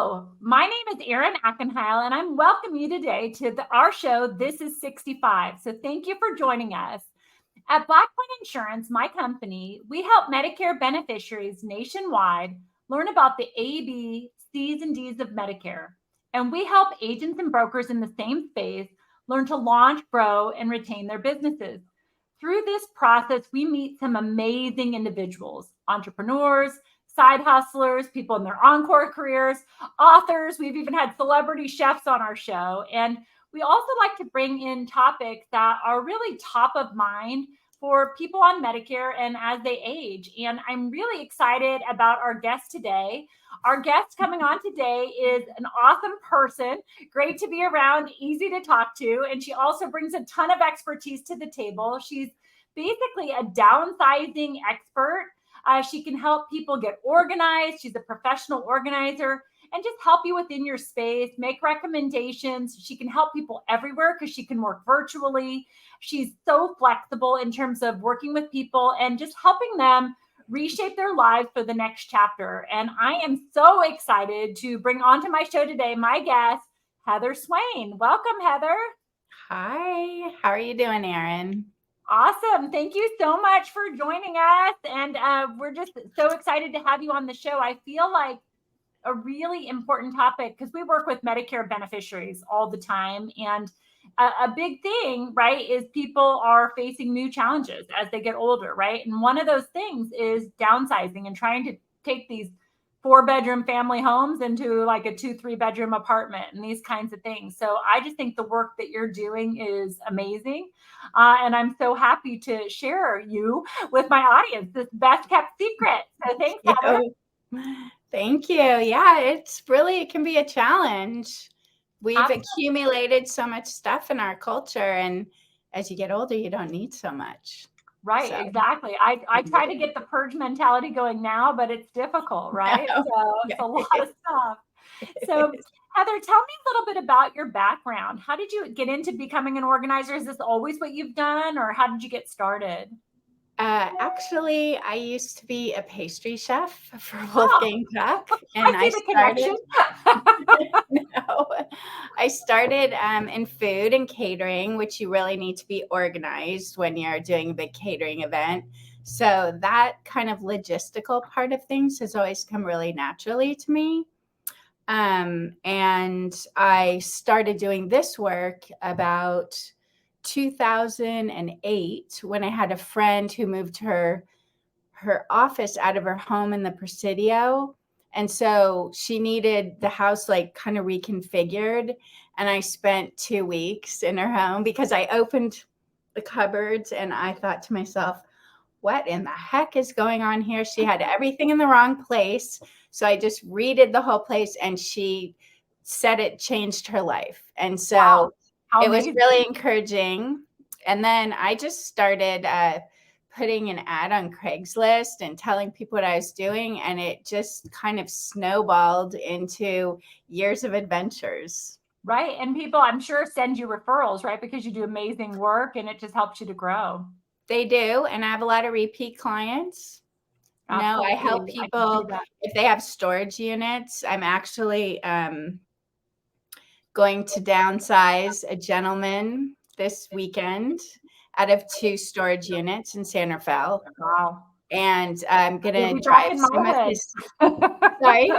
Hello, my name is Erin Ackenheil, and I'm welcoming you today to our show, This is 65. So thank you for joining us. At Black Point Insurance, my company, we help Medicare beneficiaries nationwide learn about the A, B, C's, and D's of Medicare. And we help agents and brokers in the same space learn to launch, grow, and retain their businesses. Through this process, we meet some amazing individuals, entrepreneurs, side hustlers, people in their encore careers, authors. We've even had celebrity chefs on our show. And we also like to bring in topics that are really top of mind for people on Medicare and as they age. And I'm really excited about our guest today. Our guest coming on today is an awesome person, great to be around, easy to talk to. And she also brings a ton of expertise to the table. She's basically a downsizing expert. She can help people get organized. She's a professional organizer and just help you within your space, make recommendations. She can help people everywhere because she can work virtually. She's so flexible in terms of working with people and just helping them reshape their lives for the next chapter. And I am so excited to bring onto my show today my guest, Heather Swain. Welcome, Heather. Hi, how are you doing, Erin? Awesome. Thank you so much for joining us. And we're just so excited to have you on the show. I feel like a really important topic because we work with Medicare beneficiaries all the time. And a big thing, right, is people are facing new challenges as they get older, right? And one of those things is downsizing and trying to take these 4-bedroom family homes into like a 2-3-bedroom apartment and these kinds of things. So I just think the work that you're doing is amazing. And I'm so happy to share you with my audience, this best kept secret. So thanks, Heather. Thank you. Yeah, it can be a challenge. We've accumulated so much stuff in our culture, and as you get older, you don't need so much. Right, so. Exactly. I try to get the purge mentality going now, but it's difficult, right? No. So it's a lot of stuff. So Heather, tell me a little bit about your background. How did you get into becoming an organizer? Is this always what you've done, or how did you get started? Actually, I used to be a pastry chef for Wolfgang Puck, and I see the connection. No, I started in food and catering, which you really need to be organized when you're doing a big catering event. So that kind of logistical part of things has always come really naturally to me. And I started doing this work about 2008 when I had a friend who moved her office out of her home in the Presidio. And so she needed the house like kind of reconfigured. And I spent 2 weeks in her home because I opened the cupboards and I thought to myself, what in the heck is going on here? She had everything in the wrong place. So I just redid the whole place, and she said it changed her life. And so wow. It was really encouraging. And then I just started putting an ad on Craigslist and telling people what I was doing. And it just kind of snowballed into years of adventures. Right. And people, I'm sure, send you referrals, right? Because you do amazing work and it just helps you to grow. They do. And I have a lot of repeat clients. Absolutely. No, I help people if they have storage units. I'm actually going to downsize a gentleman this weekend out of 2 storage units in San Rafael. Wow. And I'm going to drive some of his. Sorry?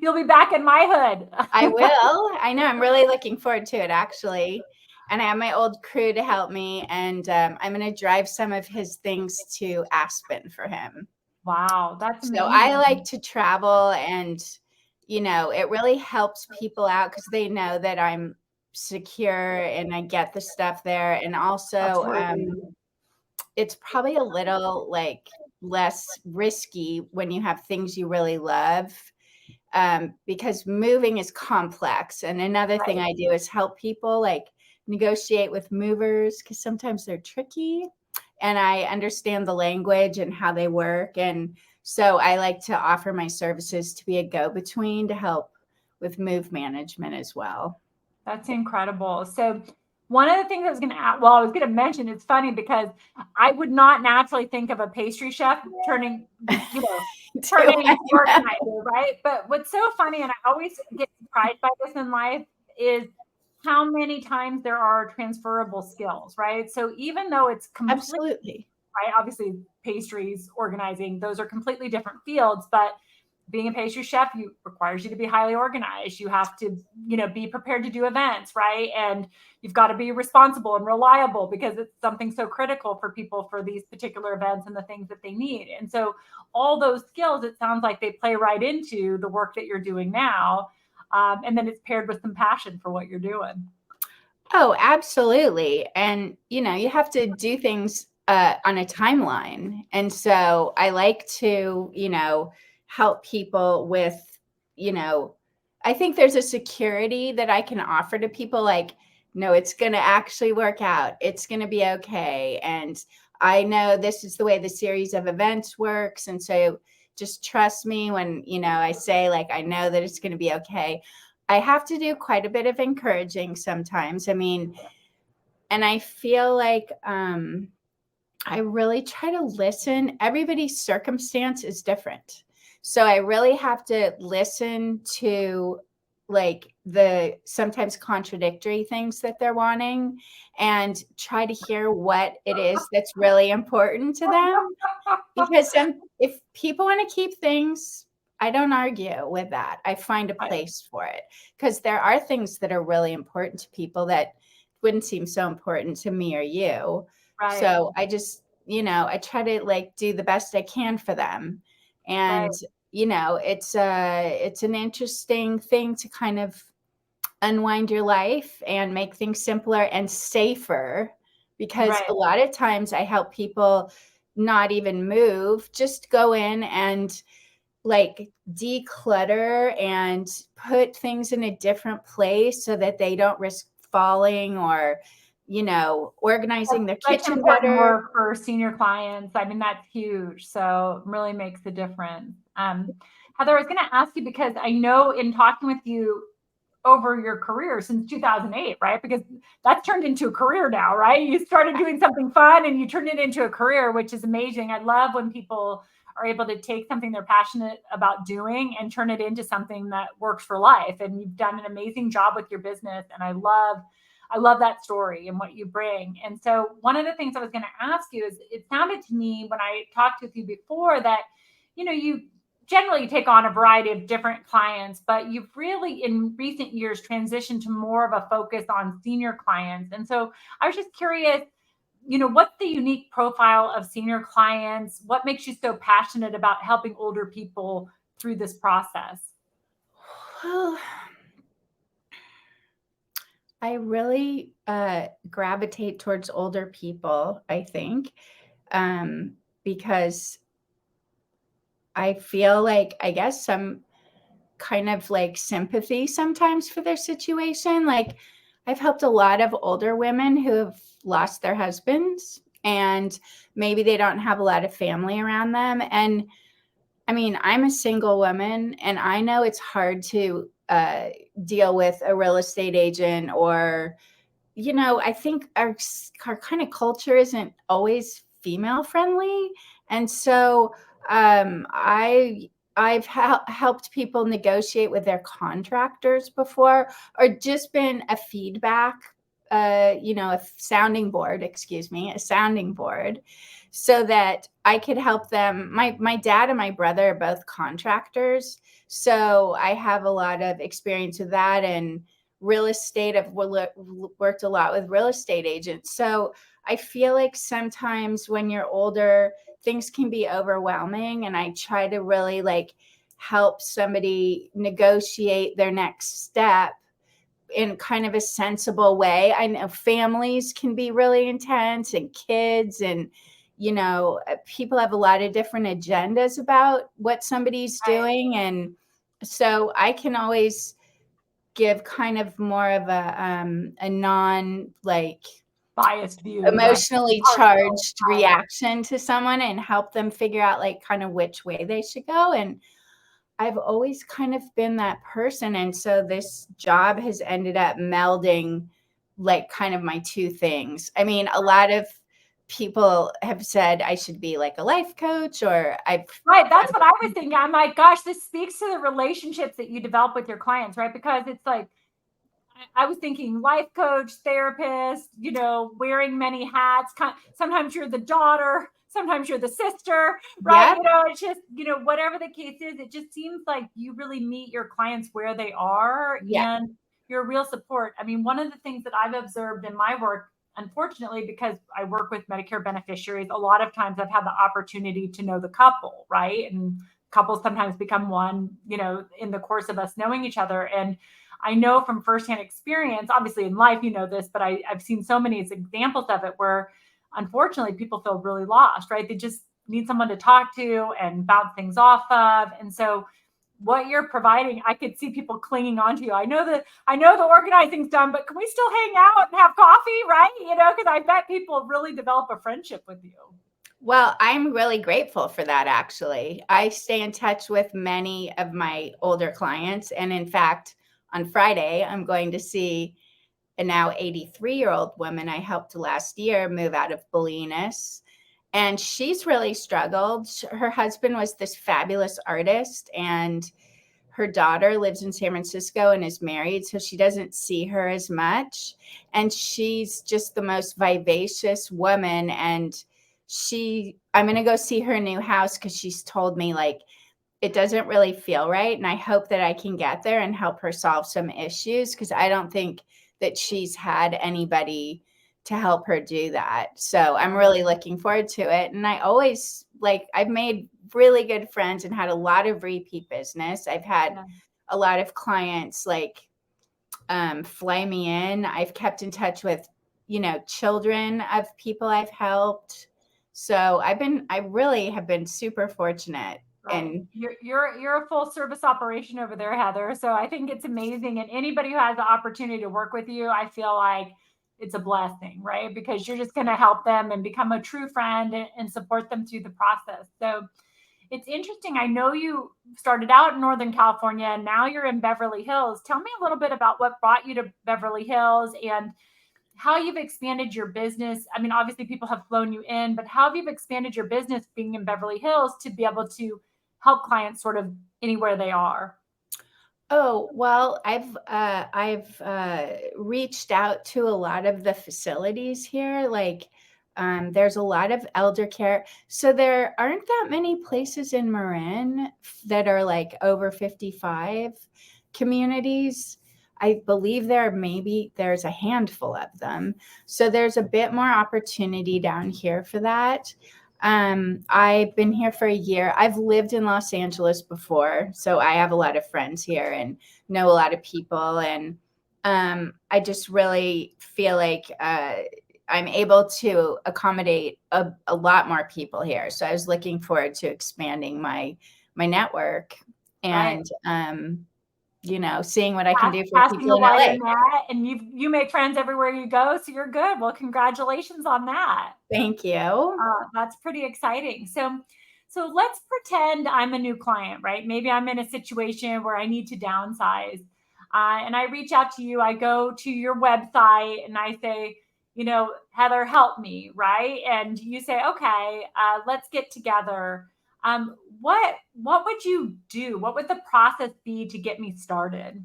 You'll be back in my hood. I will. I know. I'm really looking forward to it, actually. And I have my old crew to help me. And I'm going to drive some of his things to Aspen for him. Wow. That's amazing. So I like to travel, and, you know, it really helps people out because they know that I'm secure and I get the stuff there. And also it's probably a little like less risky when you have things you really love, because moving is complex. And another thing I do is help people like negotiate with movers because sometimes they're tricky, and I understand the language and how they work. And so I like to offer my services to be a go-between to help with move management as well. That's incredible. So one of the things I was going to mention, it's funny because I would not naturally think of a pastry chef turning, for an Do I know? organizer, right? But what's so funny, and I always get surprised by this in life, is how many times there are transferable skills, right? So even though it's completely Absolutely. right, obviously pastries, organizing, those are completely different fields, but being a pastry chef requires you to be highly organized. You have to, be prepared to do events, right? And you've got to be responsible and reliable because it's something so critical for people for these particular events and the things that they need. And so all those skills, it sounds like they play right into the work that you're doing now. And then it's paired with some passion for what you're doing. Oh, absolutely. And, you have to do things on a timeline. And so I like to, help people with, you know, I think there's a security that I can offer to people like, no, it's going to actually work out. It's going to be okay. And I know this is the way the series of events works. And so just trust me when, I say, like, I know that it's going to be okay. I have to do quite a bit of encouraging sometimes. I mean, and I feel like I really try to listen. Everybody's circumstance is different. So I really have to listen to like the sometimes contradictory things that they're wanting and try to hear what it is that's really important to them. Because if people want to keep things, I don't argue with that. I find a Right. place for it because there are things that are really important to people that wouldn't seem so important to me or you. Right. So I just, I try to like do the best I can for them. Right. And, it's an interesting thing to kind of unwind your life and make things simpler and safer because Right. a lot of times I help people not even move, just go in and like declutter and put things in a different place so that they don't risk falling or, organizing their Such kitchen important better. work for senior clients. I mean, that's huge. So it really makes a difference. Heather, I was going to ask you because I know in talking with you over your career since 2008, right? Because that's turned into a career now, right? You started doing something fun and you turned it into a career, which is amazing. I love when people are able to take something they're passionate about doing and turn it into something that works for life. And you've done an amazing job with your business. And I love that story and what you bring. And so one of the things I was going to ask you is it sounded to me when I talked with you before that, you generally take on a variety of different clients, but you've really in recent years transitioned to more of a focus on senior clients. And so I was just curious, what's the unique profile of senior clients? What makes you so passionate about helping older people through this process? Well, I really gravitate towards older people, I think, because I feel like, I guess, some kind of like sympathy sometimes for their situation. Like, I've helped a lot of older women who have lost their husbands and maybe they don't have a lot of family around them. And I mean, I'm a single woman and I know it's hard to deal with a real estate agent or, I think our kind of culture isn't always female friendly. And so I've helped people negotiate with their contractors before, or just been a feedback, a sounding board, excuse me, a sounding board, so that I could help them. My dad and my brother are both contractors, so I have a lot of experience with that and real estate. I've worked a lot with real estate agents, so I feel like sometimes when you're older, things can be overwhelming, and I try to really like help somebody negotiate their next step in kind of a sensible way. I know families can be really intense and kids and people have a lot of different agendas about what somebody's Right. doing, and so I can always give kind of more of a non like Biased view, right? emotionally Partial. charged reaction to someone and help them figure out like kind of which way they should go. And I've always kind of been that person. And so this job has ended up melding like kind of my two things. I mean, a lot of people have said I should be like a life coach, or Right. That's what I was thinking. I'm like, gosh, this speaks to the relationships that you develop with your clients, right? Because it's like, I was thinking life coach, therapist, wearing many hats. Sometimes you're the daughter, sometimes you're the sister, right? yeah, It's just, whatever the case is, it just seems like you really meet your clients where they are yeah, and you're a real support. I mean, one of the things that I've observed in my work, unfortunately, because I work with Medicare beneficiaries, a lot of times I've had the opportunity to know the couple, right? And couples sometimes become one, in the course of us knowing each other. And I know from firsthand experience, obviously in life, this, but I've seen so many examples of it where unfortunately people feel really lost, right? They just need someone to talk to and bounce things off of. And so what you're providing, I could see people clinging onto you. I know the organizing's done, but can we still hang out and have coffee, right? Because I bet people really develop a friendship with you. well, I'm really grateful for that, actually. I stay in touch with many of my older clients. And in fact, on Friday, I'm going to see a now 83-year-old woman I helped last year move out of bulliness. And she's really struggled. Her husband was this fabulous artist, and her daughter lives in San Francisco and is married, so she doesn't see her as much. And she's just the most vivacious woman. And I'm going to go see her new house because she's told me like it doesn't really feel right. And I hope that I can get there and help her solve some issues, because I don't think that she's had anybody to help her do that. So I'm really looking forward to it. And I've made really good friends and had a lot of repeat business. I've had a lot of clients fly me in. I've kept in touch with, children of people I've helped. So I really have been super fortunate. Right. And you're a full service operation over there, Heather. So I think it's amazing. And anybody who has the opportunity to work with you, I feel like it's a blessing, right? Because you're just going to help them and become a true friend and support them through the process. So it's interesting. I know you started out in Northern California and now you're in Beverly Hills. Tell me a little bit about what brought you to Beverly Hills and how you've expanded your business. I mean, obviously people have flown you in, but how have you expanded your business being in Beverly Hills to be able to help clients sort of anywhere they are? Oh, well, I've reached out to a lot of the facilities here. There's a lot of elder care. So there aren't that many places in Marin that are like over 55 communities. I believe there's a handful of them. So there's a bit more opportunity down here for that. I've been here for a year. I've lived in Los Angeles before, so I have a lot of friends here and know a lot of people. And I just really feel like I'm able to accommodate a lot more people here. So I was looking forward to expanding my network and seeing what I can do for Casting people a in wider LA. net, and you make friends everywhere you go, so you're good. Well, congratulations on that. Thank you. That's pretty exciting. So let's pretend I'm a new client, right? Maybe I'm in a situation where I need to downsize, and I reach out to you. I go to your website and I say, Heather, help me, right? And you say, okay, let's get together. What would you do? What would the process be to get me started?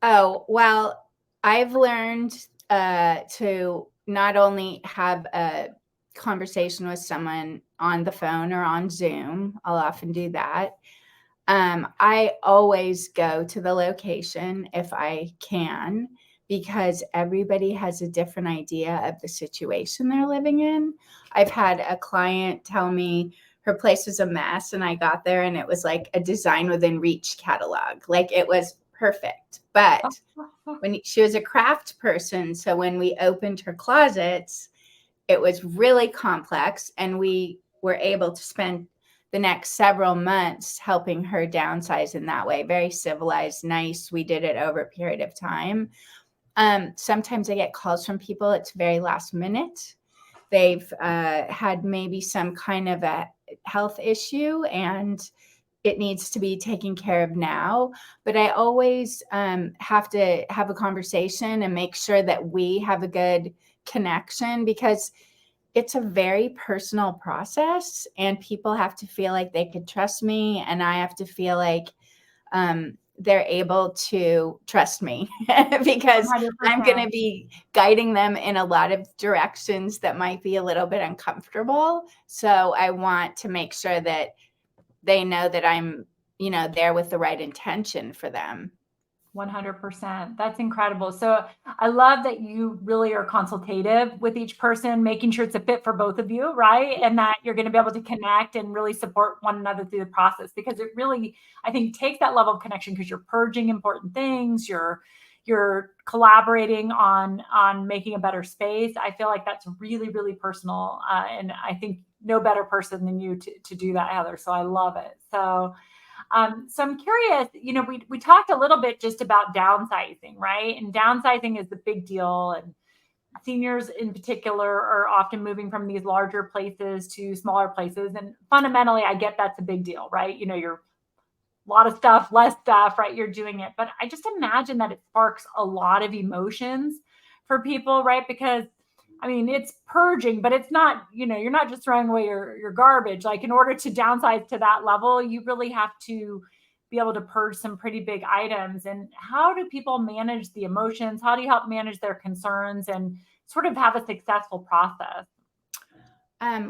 Oh, well, I've learned to not only have a conversation with someone on the phone or on Zoom. I'll often do that. I always go to the location if I can, because everybody has a different idea of the situation they're living in. I've had a client tell me her place was a mess, and I got there and it was like a Design Within Reach catalog. Like it was perfect. But she was a craft person, so when we opened her closets, it was really complex, and we were able to spend the next several months helping her downsize in that way. Very civilized, nice. We did it over a period of time. Sometimes I get calls from people, it's very last minute. They've had maybe some kind of a health issue and it needs to be taken care of now. But I always have to have a conversation and make sure that we have a good connection, because it's a very personal process, and people have to feel like they could trust me, and I have to feel like they're able to trust me because I'm going 100%. to be guiding them in a lot of directions that might be a little bit uncomfortable. So I want to make sure that they know that I'm, there with the right intention for them. 100%. That's incredible. So I love that you really are consultative with each person, making sure it's a fit for both of you, right? And that you're going to be able to connect and really support one another through the process, because it really, I think, takes that level of connection, because you're purging important things, you're collaborating on making a better space. I feel like that's really, really personal. And I think no better person than you to do that, Heather. So I love it. So I'm curious, we talked a little bit just about downsizing, right? And downsizing is the big deal. And seniors in particular are often moving from these larger places to smaller places. And fundamentally, I get that's a big deal, right? You're a lot of stuff, less stuff, right? You're doing it. But I just imagine that it sparks a lot of emotions for people, right? Because I mean, it's purging, but it's not, you're not just throwing away your garbage. Like, in order to downsize to that level, you really have to be able to purge some pretty big items. And how do people manage the emotions? How do you help manage their concerns and sort of have a successful process?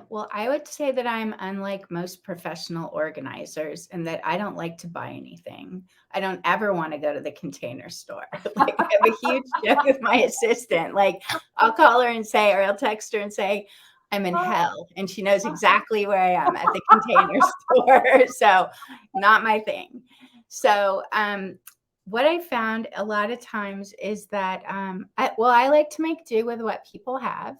Well, I would say that I'm unlike most professional organizers in that I don't like to buy anything. I don't ever want to go to the Container Store. Like, I have a huge joke with my assistant. Like, I'll call her and say, or I'll text her and say, I'm in hell. And she knows exactly where I am, at the Container Store. So, not my thing. So, what I found a lot of times is that, I like to make do with what people have.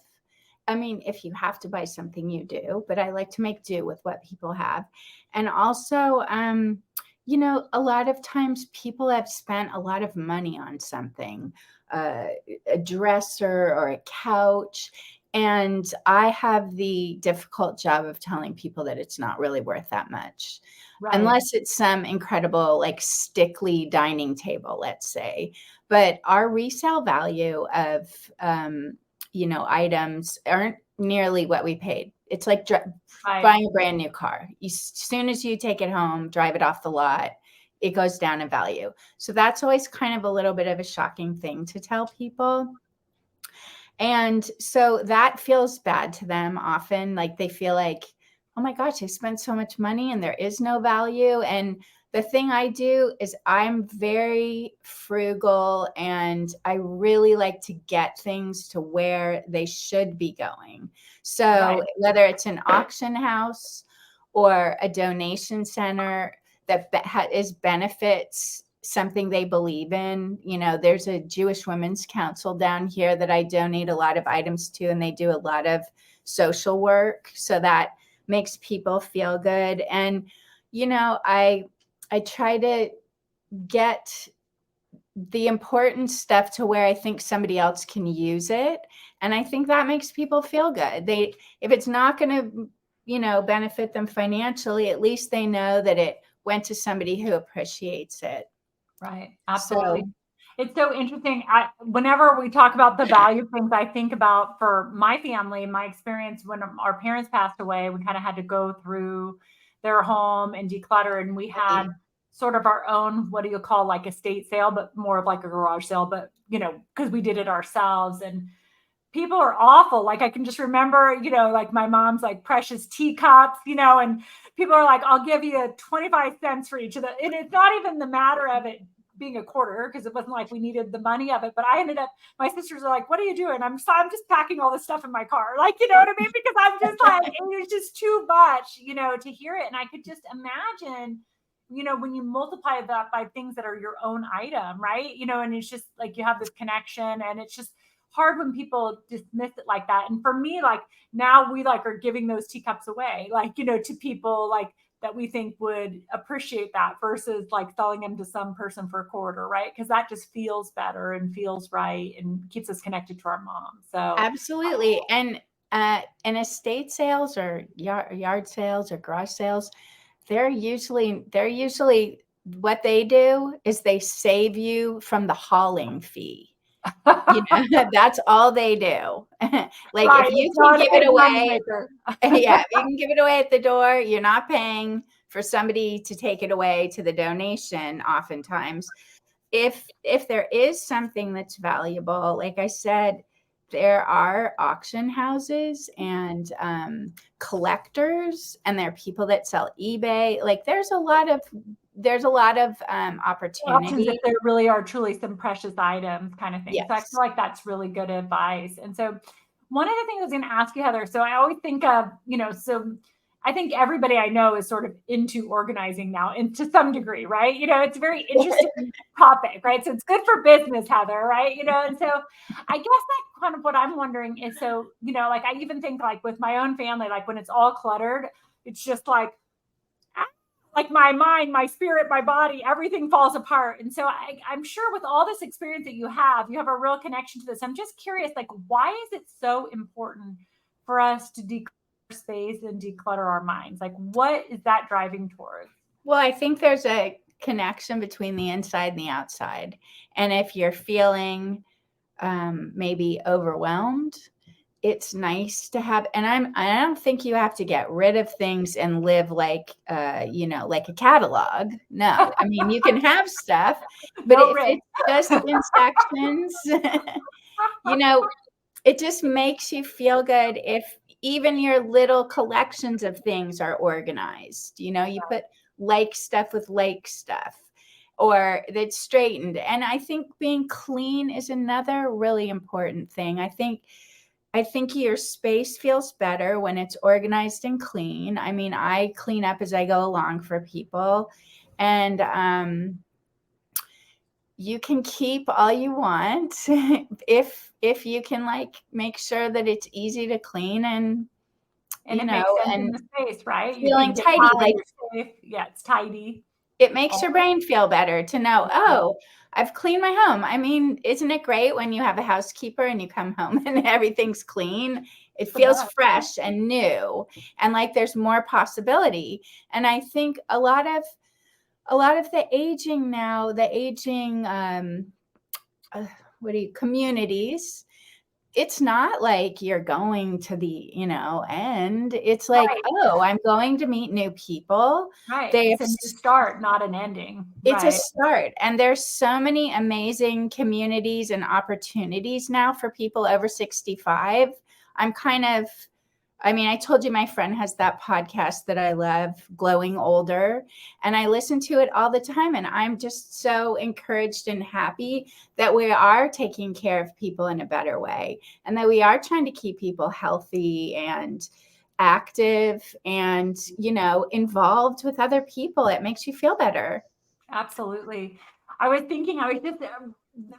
I mean, if you have to buy something, you do, but I like to make do with what people have. And also, a lot of times people have spent a lot of money on something, uh, a dresser or a couch. And I have the difficult job of telling people that it's not really worth that much. Right. Unless it's some incredible, like, stickly dining table, let's say. But our resale value of, items aren't nearly what we paid. It's like Right. buying a brand new car. As soon as you take it home, drive it off the lot, it goes down in value. So that's always kind of a little bit of a shocking thing to tell people. And so that feels bad to them often. Like, they feel like, oh my gosh, I spent so much money and there is no value. And the thing I do is I'm very frugal, and I really like to get things to where they should be going. So Right. whether it's an auction house or a donation center that is benefits something they believe in. There's a Jewish Women's Council down here that I donate a lot of items to, and they do a lot of social work. So that makes people feel good. And, I try to get the important stuff to where I think somebody else can use it. And I think that makes people feel good. If it's not going to, benefit them financially, at least they know that it went to somebody who appreciates it. Right. Absolutely. So, It's so interesting. Whenever we talk about the value things, I think about, for my family, my experience when our parents passed away, we kind of had to go through their home and declutter. And we had sort of our own, what do you call, like, estate sale, but more of like a garage sale, but, because we did it ourselves. And people are awful. Like, I can just remember, like, my mom's like precious teacups, and people are like, I'll give you 25 cents for each of them. And it's not even the matter of it being a quarter, because it wasn't like we needed the money of it. But I ended up, my sisters are like, what are you doing? I'm just packing all this stuff in my car. Like, you know what I mean? Because I'm just like, it was just too much, to hear it. And I could just imagine, when you multiply that by things that are your own item, right? And it's just like you have this connection, and it's just hard when people dismiss it like that. And for me, like, now we like are giving those teacups away, like, to people like that we think would appreciate that, versus like selling them to some person for a quarter, right? Because that just feels better and feels right and keeps us connected to our mom. So absolutely. And estate sales or yard sales or garage sales, they're usually what they do is they save you from the hauling fee. That's all they do. Like if Right. you It's can not a give it big money away, maker. yeah, if you can give it away at the door, you're not paying for somebody to take it away to the donation oftentimes. If there is something that's valuable, like I said, there are auction houses and collectors, and there are people that sell eBay. Like there's a lot of Options if opportunity. there really are truly some precious items kind of thing. So I feel Yes. like that's really good advice. And so one of the things I was going to ask you, Heather, so I always think of, so I think everybody I know is sort of into organizing now and to some degree, right? It's a very interesting topic, right? So it's good for business, Heather, right? And so I guess that's kind of what I'm wondering is, so, like I even think like with my own family, like when it's all cluttered, it's just like my mind, my spirit, my body, everything falls apart. And so I'm sure with all this experience that you have a real connection to this. I'm just curious, like, why is it so important for us to declutter space and declutter our minds? Like, what is that driving towards? Well, I think there's a connection between the inside and the outside. And if you're feeling maybe overwhelmed, it's nice to have, and I don't think you have to get rid of things and live like like a catalog. No, I mean you can have stuff, but No if risk. it's just in sections, you know, it just makes you feel good if even your little collections of things are organized. You put like stuff with like stuff, or that's straightened. And I think being clean is another really important thing. I think your space feels better when it's organized and clean. I mean, I clean up as I go along for people, and you can keep all you want if you can like make sure that it's easy to clean and And it makes sense in and the space, right? You can feeling get tidy. by, Like you're safe. Yeah, it's tidy. it makes your brain feel better to know, Yeah, oh, I've cleaned my home. I mean, isn't it great when you have a housekeeper and you come home and everything's clean? It it's the feels best. fresh and new, and like there's more possibility. And I think a lot of the aging now, the aging communities, it's not like you're going to the end. It's like, Right, oh, I'm going to meet new people. right. They have It's a new start, not an ending. It's a Right. start, and there's so many amazing communities and opportunities now for people over 65. I told you my friend has that podcast that I love, Glowing Older, and I listen to it all the time, and I'm just so encouraged and happy that we are taking care of people in a better way, and that we are trying to keep people healthy and active and, involved with other people. It makes you feel better. Absolutely. I was just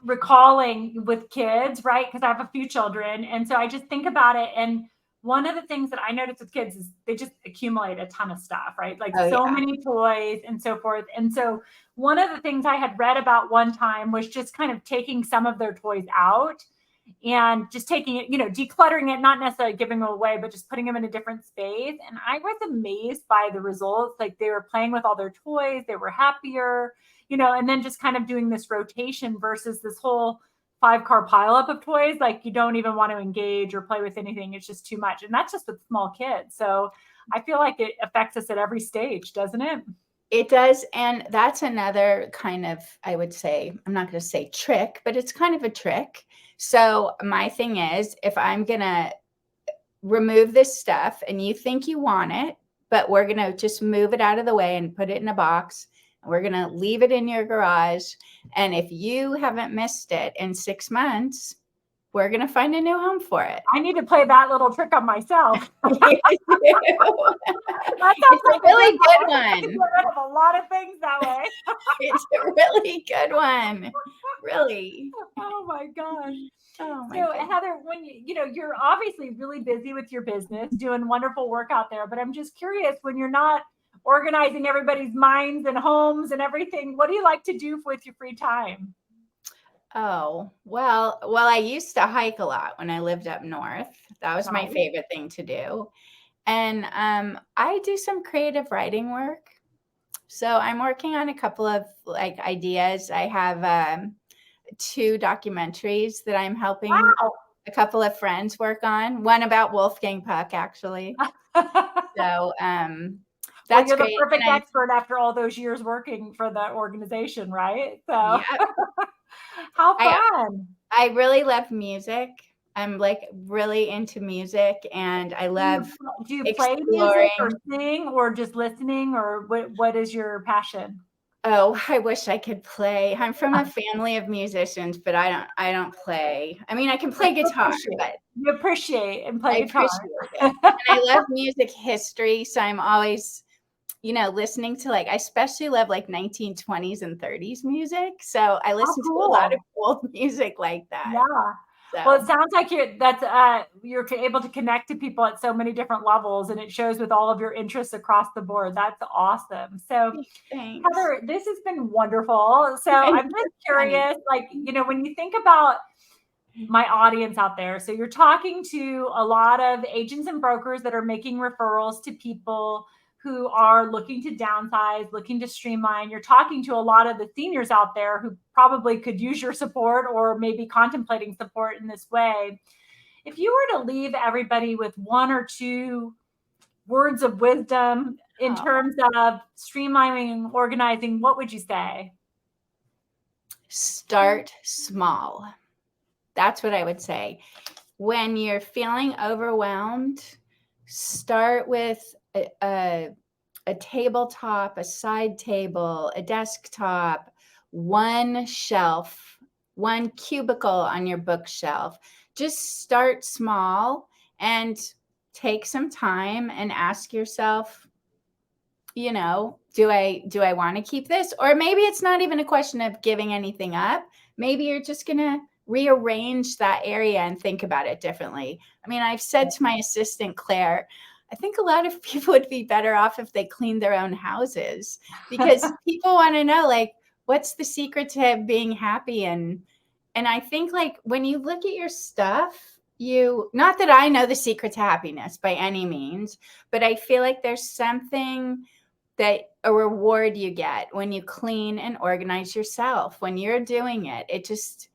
recalling with kids, right? Because I have a few children. And so I just think about it. And one of the things that I notice with kids is they just accumulate a ton of stuff, right? Like Oh, so yeah. many toys and so forth. And so one of the things I had read about one time was just kind of taking some of their toys out and just taking it, decluttering it, not necessarily giving them away, but just putting them in a different space. And I was amazed by the results. Like they were playing with all their toys, they were happier, and then just kind of doing this rotation versus this whole 5-car pileup of toys. Like you don't even want to engage or play with anything. It's just too much. And that's just with small kids. So I feel like it affects us at every stage, doesn't it? It does, and that's another kind of, I would say, I'm not going to say trick, but it's kind of a trick. So my thing is, if I'm going to remove this stuff and you think you want it, but we're going to just move it out of the way and put it in a box, and we're going to leave it in your garage. And if you haven't missed it in 6 months, we're going to find a new home for it. I need to play that little trick on myself. It's That sounds a like really good good one. I can one. get rid of a lot of things that way. It's a really good one. Really. Oh my gosh. Oh my So goodness. Heather, when you're obviously really busy with your business, doing wonderful work out there, but I'm just curious, when you're not organizing everybody's minds and homes and everything, what do you like to do with your free time? Oh, well, I used to hike a lot when I lived up north. That was my Nice. favorite thing to do. And I do some creative writing work. So I'm working on a couple of like ideas. I have 2 documentaries that I'm helping Wow. a couple of friends work on. One about Wolfgang Puck, actually. So Well, that's you're the great. perfect And expert after all those years working for the organization, right? So yeah, how I fun. I really love music. I'm like really into music, and I Do you, love do you play music or exploring. sing or just listening, or what is your passion? Oh, I wish I could play. I'm from a family of musicians, but I don't play. I mean, I can play guitar, but You appreciate and play I guitar. appreciate it. And I love music history, so I'm always, listening to I especially love 1920s and 30s music. So I How listen to a lot of cool. old music like that. Yeah. Well, it So sounds like you're able to connect to people at so many different levels, and it shows with all of your interests across the board. That's awesome. So, thanks. Heather, this has been wonderful. So, And I'm just you're funny. curious, when you think about my audience out there, so you're talking to a lot of agents and brokers that are making referrals to people who are looking to downsize, looking to streamline. You're talking to a lot of the seniors out there who probably could use your support or maybe contemplating support in this way. If you were to leave everybody with one or two words of wisdom in Oh, terms of streamlining and organizing, what would you say? start small. That's what I would say. When you're feeling overwhelmed, start with a tabletop, a side table, a desktop, one shelf, one cubicle on your bookshelf. Just start small and take some time and ask yourself, do I want to keep this? Or maybe it's not even a question of giving anything up. Maybe you're just going to rearrange that area and think about it differently. I mean, I've said to my assistant, Claire, I think a lot of people would be better off if they cleaned their own houses, because people want to know, what's the secret to being happy? And I think when you look at your stuff, not that I know the secret to happiness by any means, but I feel like there's something that a reward you get when you clean and organize yourself. When you're doing it, it's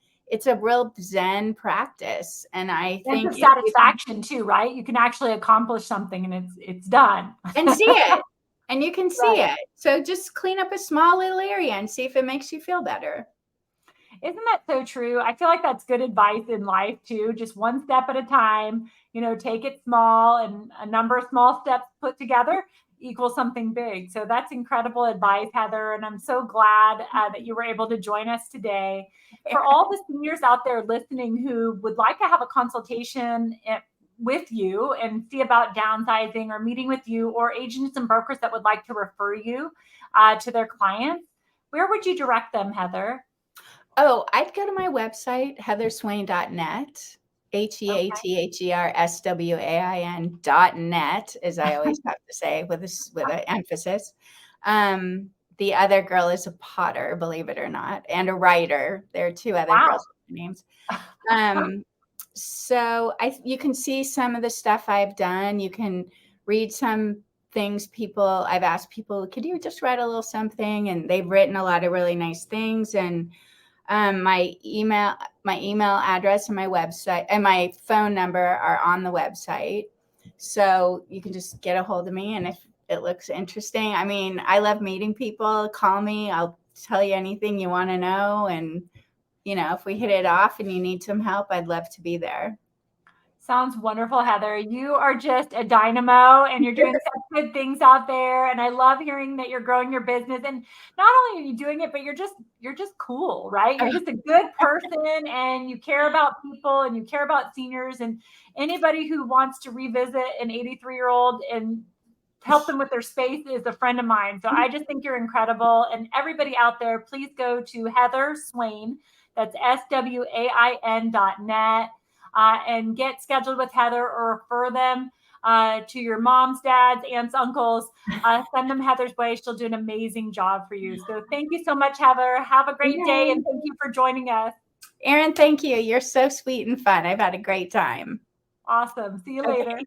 a real Zen practice. And I Sense think of if you satisfaction too, right? You can actually accomplish something and it's done. and see it, and you can see Right. it. So just clean up a small little area and see if it makes you feel better. Isn't that so true? I feel like that's good advice in life too. Just one step at a time, take it small, and a number of small steps put together equals something big. So that's incredible advice, Heather. And I'm so glad that you were able to join us today. For all the seniors out there listening who would like to have a consultation with you and see about downsizing or meeting with you, or agents and brokers that would like to refer you to their clients, where would you direct them, Heather? Oh, I'd go to my website, heatherswain.net, HEATHERSWAIN.net, as I always have to say with an emphasis. The other girl is a potter, believe it or not, and a writer. There are 2 other Wow. girls with names. So you can see some of the stuff I've done. You can read some things I've asked people, could you just write a little something? And they've written a lot of really nice things. And my email address and my website and my phone number are on the website. So you can just get a hold of me. And if it looks interesting, I mean, I love meeting people. Call me. I'll tell you anything you want to know. And, if we hit it off and you need some help, I'd love to be there. Sounds wonderful, Heather. You are just a dynamo, and you're doing such good things out there. And I love hearing that you're growing your business. And not only are you doing it, but you're just cool, right? You're just a good person, and you care about people, and you care about seniors, and anybody who wants to revisit an 83-year-old and help them with their space is a friend of mine. So I just think you're incredible. And everybody out there, please go to Heather Swain. That's SWAIN.net. And get scheduled with Heather, or refer them to your moms, dads, aunts, uncles. Send them Heather's way. She'll do an amazing job for you. So thank you so much, Heather. Have a great day, and thank you for joining us. Erin, thank you. You're so sweet and fun. I've had a great time. Awesome. See you later.